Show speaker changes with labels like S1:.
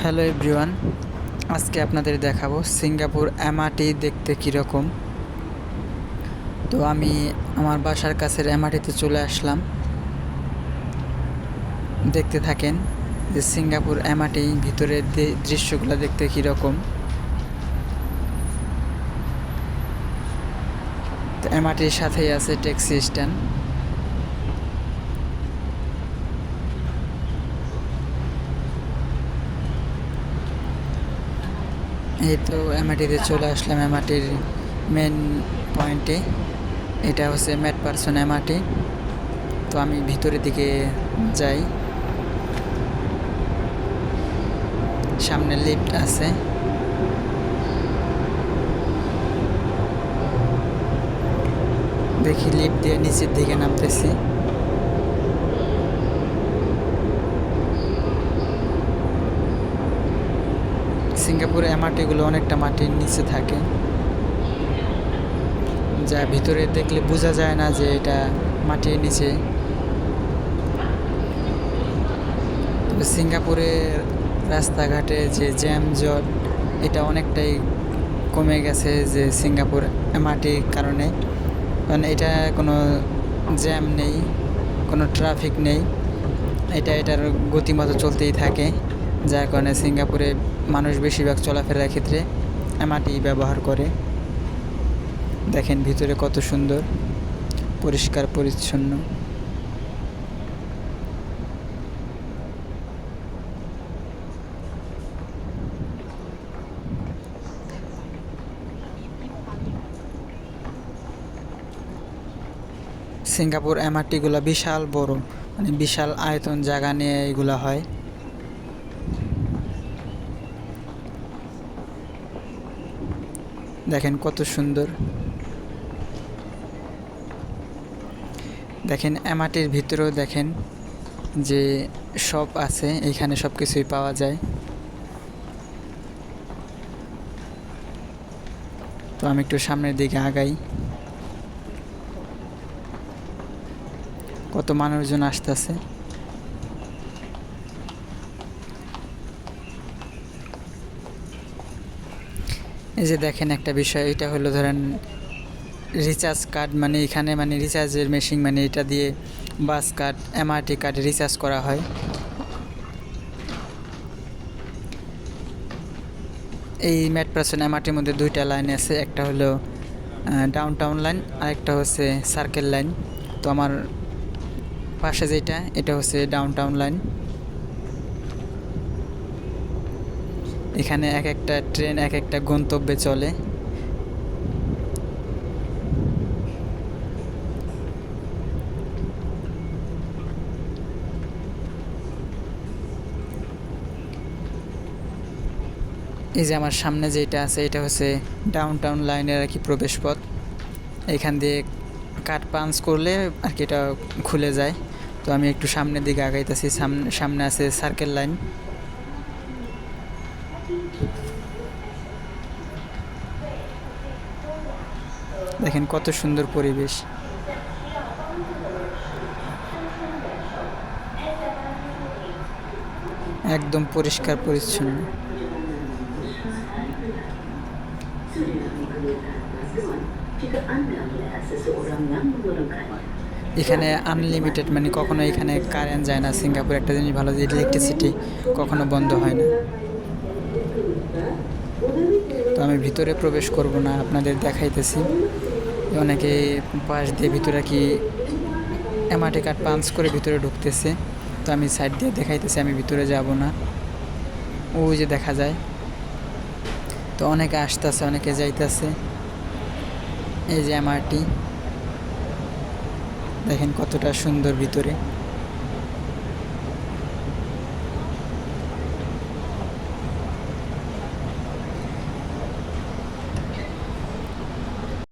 S1: Hello everyone, আজকে আপনাদের দেখাবো সিঙ্গাপুর এমআরটি দেখতে কীরকম। তো আমি আমার বাসার কাছের এমআরটিতে চলে আসলাম। দেখতে থাকেন যে সিঙ্গাপুর এমআরটি ভিতরের দৃশ্যগুলো দেখতে কীরকম। তো এমআরটির সাথেই আছে ট্যাক্সি স্ট্যান্ড। এই তো এমআরটিতে চলে আসলাম, এমআরটির মেন পয়েন্টে। এটা হচ্ছে ম্যাকপারসন এমআরটি। তো আমি ভিতরের দিকে যাই, সামনে লিফট আছে। দেখি লিফট দিয়ে নিচের দিকে নামতেছি। সিঙ্গাপুরে এমআরটিগুলো অনেকটা মাটির নিচে থাকে, যা ভিতরে দেখলে বোঝা যায় না যে এটা মাটির নিচে। তবে সিঙ্গাপুরের রাস্তাঘাটে যে জ্যামজট, এটা অনেকটাই কমে গেছে যে সিঙ্গাপুর এমআরটির কারণে। কারণ এটা কোনো জ্যাম নেই, কোনো ট্রাফিক নেই, এটার গতিমতো চলতেই থাকে, যার কারণে সিঙ্গাপুরে মানুষ বেশিরভাগ চলাফেরার ক্ষেত্রে এমআরটি ব্যবহার করে। দেখেন ভিতরে কত সুন্দর, পরিষ্কার পরিচ্ছন্ন। সিঙ্গাপুর এমআরটিগুলো বিশাল বড়, মানে বিশাল আয়তন জায়গা নিয়ে এগুলো হয়। দেখেন কত সুন্দর। দেখেন এমআরটির ভিতরেও দেখেন যে শপ আছে, এইখানে সব কিছুই পাওয়া যায়। তো আমি একটু সামনের দিকে আগাই। কত মানুষজন আসতেছে। এই যে দেখেন একটা বিষয়, এটা হলো ধরেন রিচার্জ কার্ড, মানে এখানে মানে রিচার্জের মেশিন, মানে এটা দিয়ে বাস কার্ড, এমআরটি কার্ডে রিচার্জ করা হয়। এই ম্যাকপারসন এমআরটির মধ্যে দুইটা লাইন আছে, একটা হলো ডাউন টাউন লাইন, আরেকটা হচ্ছে সার্কেল লাইন। তো আমার পাশে যেটা, এটা হচ্ছে ডাউন টাউন লাইন। এখানে এক একটা ট্রেন এক একটা গন্তব্যে চলে। এই যে আমার সামনে যেটা আছে, এটা হচ্ছে ডাউন টাউন লাইনের আর কি প্রবেশপথ। এখান দিয়ে কার্ড পাঞ্চ করলে আর কি এটা খুলে যায়। তো আমি একটু সামনের দিকে আগাইতেছি। সামনে আছে সার্কেল লাইন। দেখেন কত সুন্দর পরিবেশ। একদম পরিষ্কার পরিচ্ছন্ন। এখানে আনলিমিটেড, মানে কখনো এখানে কারেন্ট যায় না। সিঙ্গাপুর একটা জিনিস ভালো, যে ইলেকট্রিসিটি কখনো বন্ধ হয় না। তো আমি ভিতরে প্রবেশ করব না, আপনাদের দেখাইতেছি। অনেকে পাশ দিয়ে ভিতরে কি এমআরটি কার্ড পাঞ্চ করে ভিতরে ঢুকতেছে। তো আমি সাইড দিয়ে দেখাইতেছি, আমি ভিতরে যাব না। ওই যে দেখা যায়। তো অনেকে আসতেছে, অনেকে যাইতেছে। এই যে এমআরটি, দেখেন কতটা সুন্দর ভিতরে।